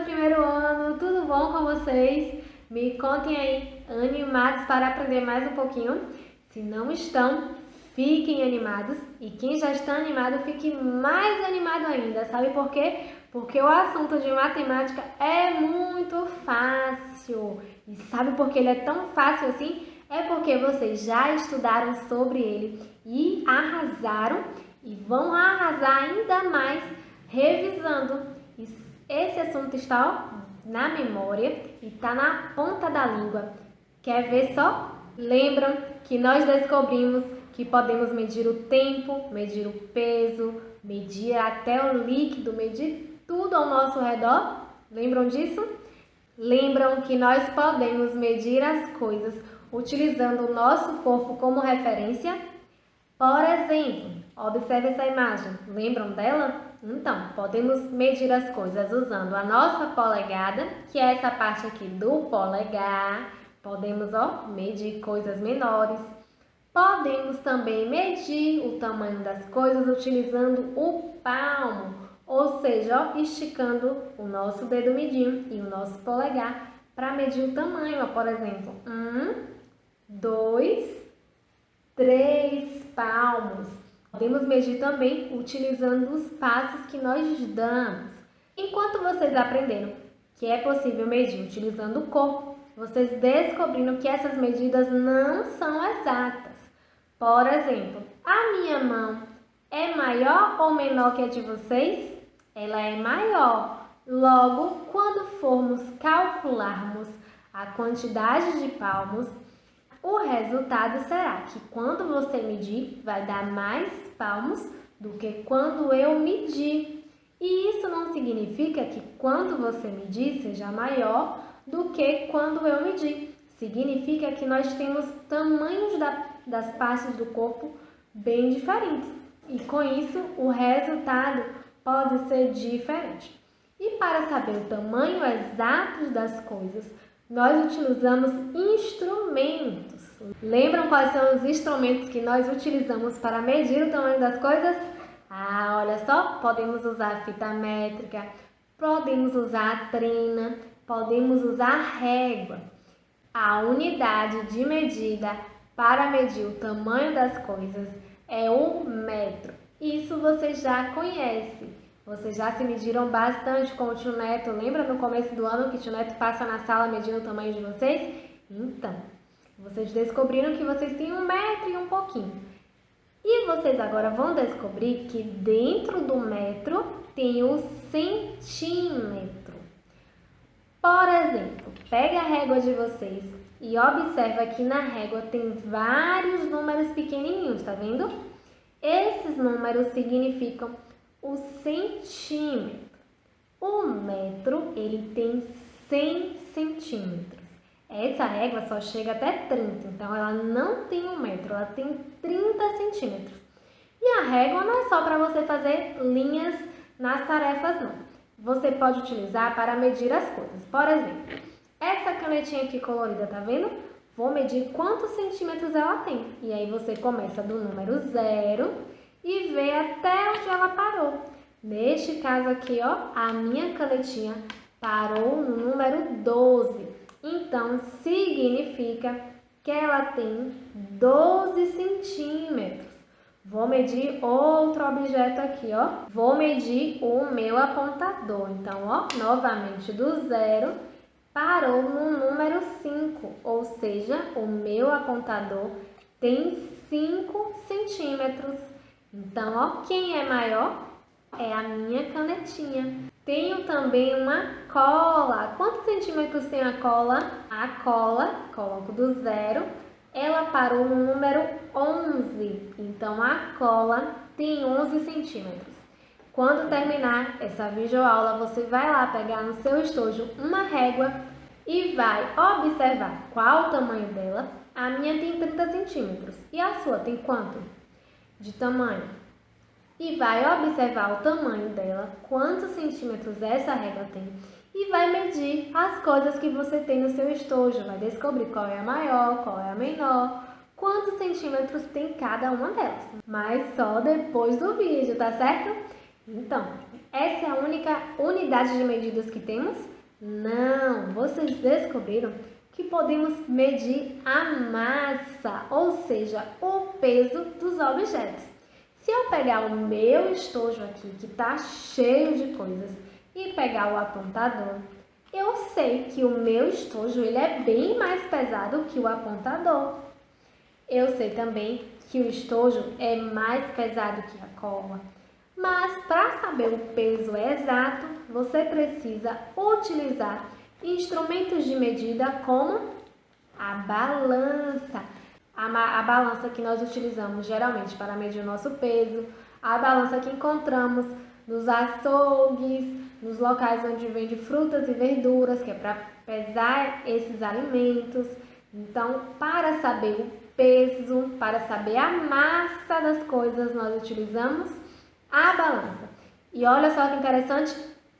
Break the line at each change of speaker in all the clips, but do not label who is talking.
do primeiro ano, tudo bom com vocês? Me contem aí, animados para aprender mais um pouquinho? Se não estão, fiquem animados, e quem já está animado, fique mais animado ainda. Sabe por quê? Porque o assunto de matemática é muito fácil. E sabe por que ele é tão fácil assim? É porque vocês já estudaram sobre ele e arrasaram, e vão arrasar ainda mais revisando. Esse assunto está na memória e está na ponta da língua. Quer ver só? Lembram que nós descobrimos que podemos medir o tempo, medir o peso, medir até o líquido, medir tudo ao nosso redor? Lembram disso? Lembram que nós podemos medir as coisas utilizando o nosso corpo como referência? Por exemplo, observe essa imagem. Lembram dela? Então, podemos medir as coisas usando a nossa polegada, que é essa parte aqui do polegar. Podemos, medir coisas menores. Podemos também medir o tamanho das coisas utilizando o palmo, ou seja, esticando o nosso dedo mindinho e o nosso polegar para medir o tamanho. Por exemplo, 1, 2, 3 palmos. Podemos medir também utilizando os passos que nós damos. Enquanto vocês aprenderam que é possível medir utilizando o corpo, vocês descobriram que essas medidas não são exatas. Por exemplo, a minha mão é maior ou menor que a de vocês? Ela é maior. Logo, quando formos calcularmos a quantidade de palmos, o resultado será que quando você medir, vai dar mais palmos do que quando eu medir. E isso não significa que quando você medir seja maior do que quando eu medir. Significa que nós temos tamanhos das partes do corpo bem diferentes. E com isso, o resultado pode ser diferente. E para saber o tamanho exato das coisas, nós utilizamos instrumentos. Lembram quais são os instrumentos que nós utilizamos para medir o tamanho das coisas? Olha só, podemos usar fita métrica, podemos usar a trena, podemos usar a régua. A unidade de medida para medir o tamanho das coisas é o metro. Isso vocês já conhecem. Vocês já se mediram bastante com o tio Neto. Lembra no começo do ano que o tio Neto passa na sala medindo o tamanho de vocês? Então, vocês descobriram que vocês têm 1 metro e um pouquinho. E vocês agora vão descobrir que dentro do metro tem o centímetro. Por exemplo, pega a régua de vocês e observa que na régua tem vários números pequenininhos, tá vendo? Esses números significam o centímetro. O metro, ele tem 100 centímetros. Essa régua só chega até 30, então ela não tem 1 metro, ela tem 30 centímetros. E a régua não é só para você fazer linhas nas tarefas, não. Você pode utilizar para medir as coisas. Por exemplo, essa canetinha aqui colorida, tá vendo? Vou medir quantos centímetros ela tem. E aí você começa do número 0 e vê até onde ela parou. Neste caso aqui, a minha canetinha parou no número 12. Então, significa que ela tem 12 centímetros. Vou medir outro objeto aqui, Vou medir o meu apontador. Então, novamente do 0, parou no número 5. Ou seja, o meu apontador tem 5 centímetros. Então, quem é maior é a minha canetinha. Tenho também uma cola. Quantos centímetros tem a cola? A cola, coloco do 0, ela parou no número 11. Então, a cola tem 11 centímetros. Quando terminar essa videoaula, você vai lá pegar no seu estojo uma régua e vai observar qual o tamanho dela. A minha tem 30 centímetros. E a sua tem quanto de tamanho? E vai observar o tamanho dela, quantos centímetros essa régua tem, e vai medir as coisas que você tem no seu estojo. Vai descobrir qual é a maior, qual é a menor, quantos centímetros tem cada uma delas. Mas só depois do vídeo, tá certo? Então, essa é a única unidade de medidas que temos. Não, vocês descobriram que podemos medir a massa, ou seja, o peso dos objetos. Se eu pegar o meu estojo aqui, que está cheio de coisas, e pegar o apontador, eu sei que o meu estojo ele é bem mais pesado que o apontador. Eu sei também que o estojo é mais pesado que a cola. Mas para saber o peso exato, você precisa utilizar instrumentos de medida como a balança. A balança que nós utilizamos geralmente para medir o nosso peso, a balança que encontramos nos açougues, nos locais onde vende frutas e verduras, que é para pesar esses alimentos. Então, para saber o peso, para saber a massa das coisas, nós utilizamos a balança. E olha só que interessante,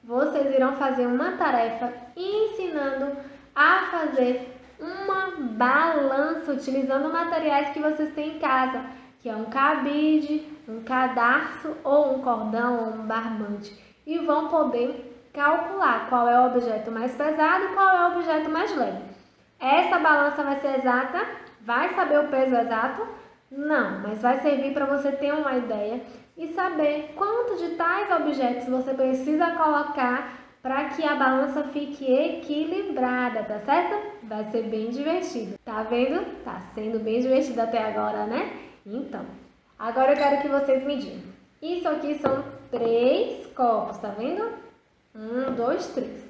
vocês irão fazer uma tarefa ensinando a fazer uma balança utilizando materiais que vocês têm em casa, que é um cabide, um cadarço ou um cordão ou um barbante. E vão poder calcular qual é o objeto mais pesado e qual é o objeto mais leve. Essa balança vai ser exata? Vai saber o peso exato? Não, mas vai servir para você ter uma ideia e saber quanto de tais objetos você precisa colocar para que a balança fique equilibrada, tá certo? Vai ser bem divertido. Tá vendo? Tá sendo bem divertido até agora, né? Então, agora eu quero que vocês me digam. Isso aqui são 3 copos, tá vendo? 1, 2, 3.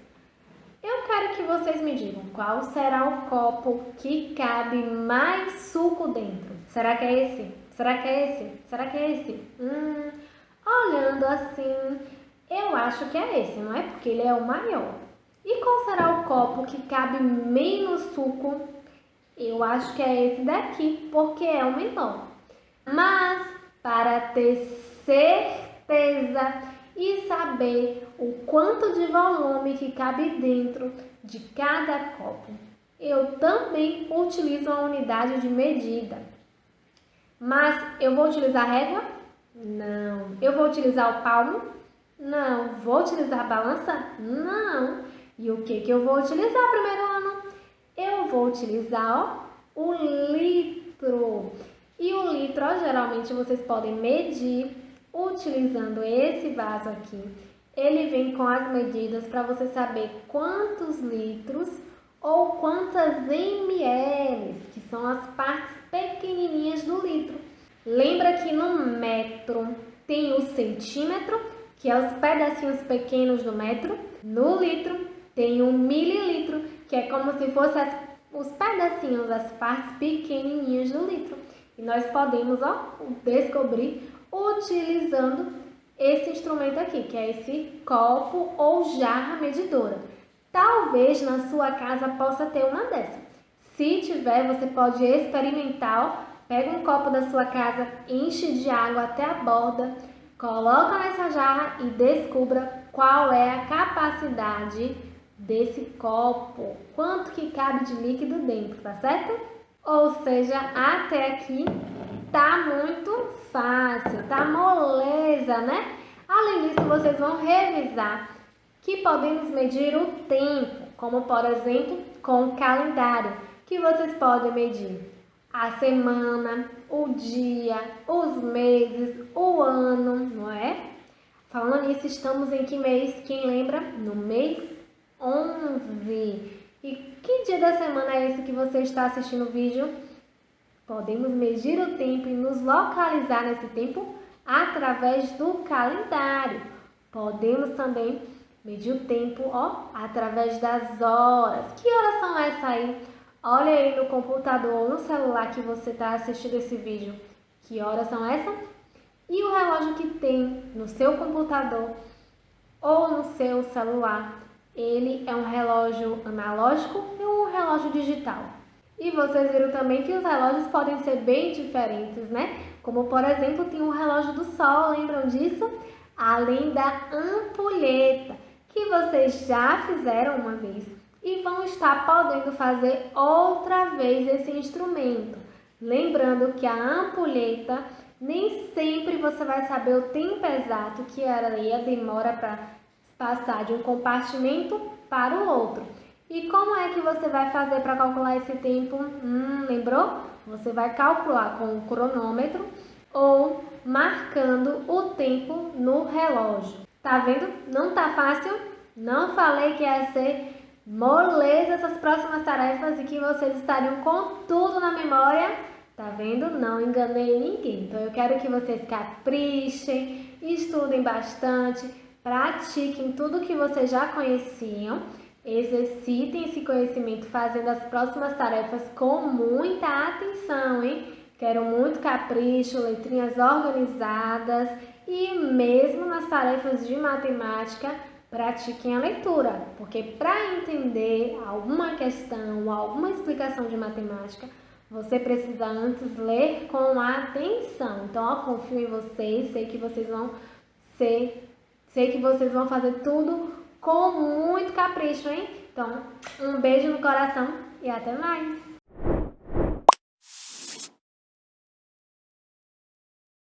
Eu quero que vocês me digam qual será o copo que cabe mais suco dentro. Será que é esse? Será que é esse? Será que é esse? Olhando assim, eu acho que é esse, não é? Porque ele é o maior. E qual será o copo que cabe menos suco? Eu acho que é esse daqui, porque é o menor. Mas, para ter certeza e saber o quanto de volume que cabe dentro de cada copo, eu também utilizo uma unidade de medida. Mas eu vou utilizar a régua? Não. Eu vou utilizar o palmo? Não. Vou utilizar a balança? Não. E o que eu vou utilizar primeiro ano? Eu vou utilizar o litro. E o litro, geralmente vocês podem medir utilizando esse vaso aqui. Ele vem com as medidas para você saber quantos litros ou quantas ml, que são as partes pequenininhas do litro. Lembra que no metro tem o centímetro, que é os pedacinhos pequenos do metro. No litro tem o mililitro, que é como se fossem os pedacinhos, as partes pequenininhas do litro. E nós podemos descobrir utilizando esse instrumento aqui, que é esse copo ou jarra medidora. Talvez na sua casa possa ter uma dessa. Se tiver, você pode experimentar. Pega um copo da sua casa, enche de água até a borda, coloca nessa jarra e descubra qual é a capacidade desse copo. Quanto que cabe de líquido dentro, tá certo? Ou seja, até aqui tá muito fácil, tá moleza, né? Além disso, vocês vão revisar que podemos medir o tempo, como por exemplo, com o calendário, que vocês podem medir a semana, o dia, os meses, o ano, não é? Falando nisso, estamos em que mês? Quem lembra? No mês 11. E que dia da semana é esse que você está assistindo o vídeo? Podemos medir o tempo e nos localizar nesse tempo através do calendário. Podemos também medir o tempo, através das horas. Que horas são essas aí? Olha aí no computador ou no celular que você está assistindo esse vídeo. Que horas são essas? E o relógio que tem no seu computador ou no seu celular, ele é um relógio analógico e um relógio digital. E vocês viram também que os relógios podem ser bem diferentes, né? Como, por exemplo, tem o relógio do sol, lembram disso? Além da ampulheta, que vocês já fizeram uma vez e vão estar podendo fazer outra vez esse instrumento. Lembrando que a ampulheta, nem sempre você vai saber o tempo exato que ela demora para passar de um compartimento para o outro. E como é que você vai fazer para calcular esse tempo? Lembrou? Você vai calcular com o cronômetro ou marcando o tempo no relógio. Tá vendo? Não tá fácil? Não falei que ia ser moleza essas próximas tarefas e que vocês estariam com tudo na memória? Tá vendo? Não enganei ninguém. Então eu quero que vocês caprichem, estudem bastante, pratiquem tudo que vocês já conheciam, exercitem esse conhecimento fazendo as próximas tarefas com muita atenção, hein? Quero muito capricho, letrinhas organizadas e mesmo nas tarefas de matemática, pratiquem a leitura, porque para entender alguma questão, alguma explicação de matemática, você precisa antes ler com atenção. Então, eu confio em vocês, sei que vocês vão fazer tudo com muito capricho, hein? Então, um beijo no coração e até mais!